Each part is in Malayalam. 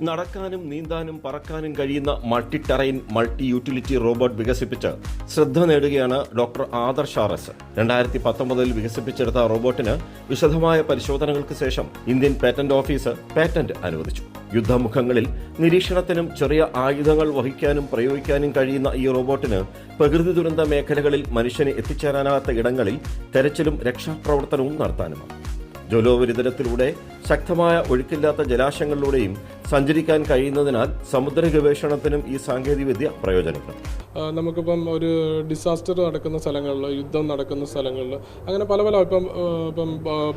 നടക്കാനും നീന്താനും പറക്കാനും കഴിയുന്ന multi terrain multi utility robot വികസിപ്പിച്ച് ശ്രദ്ധ നേടുകയാണ് ഡോക്ടർ ആദർശ് RS. 2019 വികസിപ്പിച്ചെടുത്ത റോബോട്ടിന് വിശദമായ പരിശോധനകൾക്ക് ശേഷം ഇന്ത്യൻ പേറ്റന്റ് ഓഫീസ് പേറ്റന്റ് അനുവദിച്ചു. യുദ്ധമുഖങ്ങളിൽ നിരീക്ഷണത്തിനും ചെറിയ ആയുധങ്ങൾ വഹിക്കാനും പ്രയോഗിക്കാനും കഴിയുന്ന ഈ റോബോട്ടിന് പ്രകൃതി ദുരന്ത മേഖലകളിൽ മനുഷ്യന് എത്തിച്ചേരാനാകാത്ത ഇടങ്ങളിൽ തെരച്ചിലും രക്ഷാപ്രവർത്തനവും നടത്താനുമാണ്. ജലോപരിതലത്തിലൂടെ ശക്തമായ ഒഴുക്കില്ലാത്ത ജലാശയങ്ങളിലൂടെയും സഞ്ചരിക്കാൻ കഴിയുന്നതിനാൽ സമുദ്ര ഗവേഷണത്തിനും ഈ സാങ്കേതികവിദ്യ പ്രയോജനപ്പെടും. നമുക്കിപ്പം ഒരു ഡിസാസ്റ്റർ നടക്കുന്ന സ്ഥലങ്ങളിൽ, യുദ്ധം നടക്കുന്ന സ്ഥലങ്ങളിൽ അങ്ങനെ പല ഇപ്പം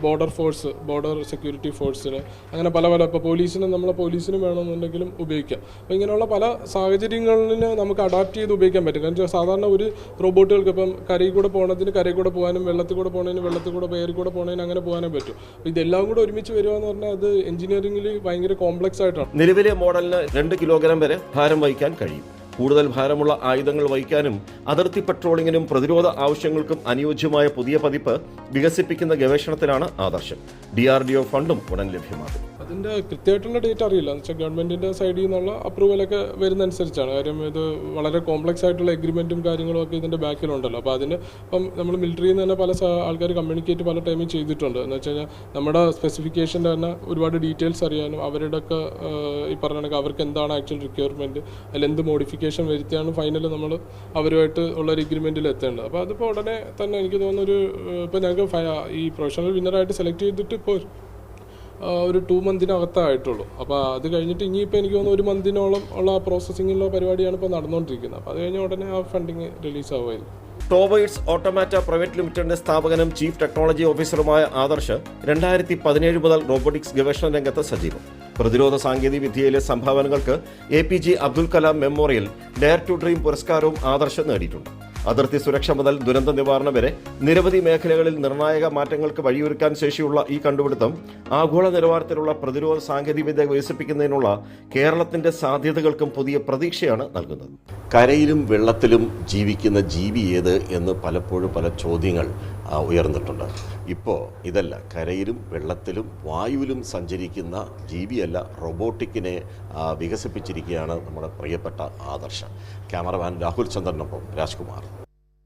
ബോർഡർ ഫോഴ്സ്, ബോർഡർ സെക്യൂരിറ്റി ഫോഴ്സിന് അങ്ങനെ പല ഇപ്പോൾ പോലീസിന് വേണമെന്നുണ്ടെങ്കിലും ഉപയോഗിക്കാം. അപ്പോൾ ഇങ്ങനെയുള്ള പല സാഹചര്യങ്ങളിന് നമുക്ക് അഡാപ്റ്റ് ചെയ്ത് ഉപയോഗിക്കാൻ പറ്റും. കാരണം സാധാരണ ഒരു റോബോട്ടുകൾക്ക് ഇപ്പം കരയിൽ കൂടെ പോകണതിന് കരയിൽ കൂടെ പോകാനും വെള്ളത്തിൽ കൂടെ പോകണതിന് വെള്ളത്തിൽ കൂടെ എയറിൽ കൂടെ പോകണതിന് അങ്ങനെ പോകാനും പറ്റും. അപ്പോൾ ഇതെല്ലാം കൂടെ ഒരുമിച്ച് വരിക എന്ന് പറഞ്ഞാൽ അത് എഞ്ചിനീയറിംഗിൽ ഭയങ്കര കോംപ്ലക്സ് ആയിട്ടാണ്. നിലവിലെ മോഡലിന് 2 കിലോഗ്രാം വരെ ഭാരം വഹിക്കാൻ കഴിയും. കൂടുതൽ ഭാരമുള്ള ആയുധങ്ങൾ വഹിക്കാനും അതിർത്തി പട്രോളിങ്ങിനും പ്രതിരോധ ആവശ്യങ്ങൾക്കും അനുയോജ്യമായ പുതിയ പതിപ്പ് വികസിപ്പിക്കുന്ന ഗവേഷണത്തിലാണ് ആദർശം. DRDO ഫണ്ടും ഉടൻ ലഭ്യമാകും. അതിൻ്റെ കൃത്യമായിട്ടുള്ള ഡേറ്റ് അറിയില്ല. എന്ന് വെച്ചാൽ ഗവൺമെൻറ്റിൻ്റെ സൈഡിൽ നിന്നുള്ള അപ്രൂവലൊക്കെ വരുന്നതനുസരിച്ചാണ്. കാര്യം ഇത് വളരെ കോംപ്ലക്സ് ആയിട്ടുള്ള എഗ്രിമെൻറ്റും കാര്യങ്ങളും ഒക്കെ ഇതിൻ്റെ ബാക്കിലുണ്ടല്ലോ. അപ്പോൾ അതിന് ഇപ്പം നമ്മൾ മിലിറ്ററിയിൽ നിന്ന് തന്നെ പല ആൾക്കാർ കമ്മ്യൂണിക്കേറ്റ് പല ടൈമിൽ ചെയ്തിട്ടുണ്ട്. എന്ന് വെച്ച് കഴിഞ്ഞാൽ നമ്മുടെ സ്പെസിഫിക്കേഷൻ്റെ തന്നെ ഒരുപാട് ഡീറ്റെയിൽസ് അറിയാനും അവരുടെയൊക്കെ ഈ പറഞ്ഞ അവർക്ക് എന്താണ് ആക്ച്വൽ റിക്വയർമെൻറ്റ്, അതിൽ എന്ത് മോഡിഫിക്കേഷൻ വരുത്തിയാണ് ഫൈനൽ നമ്മൾ അവരുമായിട്ട് ഉള്ള ഒരു എഗ്രിമെൻറ്റിൽ എത്തേണ്ടത്. അപ്പോൾ അതിപ്പോൾ ഉടനെ തന്നെ എനിക്ക് തോന്നുന്നൊരു ഇപ്പോൾ ഞങ്ങൾക്ക് ഈ പ്രൊഫഷണൽ വിന്നറായിട്ട് സെലക്ട് ചെയ്തിട്ട് ഇപ്പോൾ ഒരു 2 മന്തിനകത്തായിട്ടുള്ളൂ. അപ്പോൾ അത് കഴിഞ്ഞിട്ട് ഇനിയിപ്പോൾ എനിക്ക് തോന്നുന്നു 1 മന്തിനോളം ഉള്ള പ്രോസസ്സിങ്ങിലുള്ള പരിപാടിയാണ് ഇപ്പോൾ നടന്നുകൊണ്ടിരിക്കുന്നത്. അപ്പോൾ അത് കഴിഞ്ഞ് ഉടനെ ആ ഫണ്ടിങ് റിലീസ് ആവുമായിരുന്നു. ടോബേഴ്സ് ഓട്ടോമാറ്റ പ്രൈവറ്റ് ലിമിറ്റഡിന്റെ സ്ഥാപകനും ചീഫ് ടെക്നോളജി ഓഫീസറുമായ ആദർശ് 2017 മുതൽ റോബോട്ടിക്സ് ഗവേഷണ രംഗത്ത് സജീവം. പ്രതിരോധ സാങ്കേതിക വിദ്യയിലെ സംഭാവനകൾക്ക് APJ Abdul Kalam memorial dare to dream പുരസ്കാരവും ആദർശ് നേടിയിട്ടുണ്ട്. അതിർത്തി സുരക്ഷ മുതൽ ദുരന്ത നിവാരണം വരെ നിരവധി മേഖലകളിൽ നിർണായക മാറ്റങ്ങൾക്ക് വഴിയൊരുക്കാൻ ശേഷിയുള്ള ഈ കണ്ടുപിടുത്തം ആഗോള നിലവാരത്തിലുള്ള പ്രതിരോധ സാങ്കേതികവിദ്യ വികസിപ്പിക്കുന്നതിനുള്ള കേരളത്തിന്റെ സാധ്യതകൾക്കും പുതിയ പ്രതീക്ഷയാണ് നൽകുന്നത്. കരയിലും വെള്ളത്തിലും ജീവിക്കുന്ന ജീവി ഏത് എന്ന് പലപ്പോഴും പല ചോദ്യങ്ങൾ ഉയർന്നിട്ടുണ്ട്. ഇപ്പോൾ ഇതല്ല, കരയിലും വെള്ളത്തിലും വായുവിലും സഞ്ചരിക്കുന്ന ജീവിയല്ല, റോബോട്ടിക്കിനെ വികസിപ്പിച്ചിരിക്കുകയാണ് നമ്മുടെ പ്രിയപ്പെട്ട ആദർശ്. ക്യാമറമാൻ രാഹുൽ ചന്ദ്രനൊപ്പം രാജ്കുമാർ.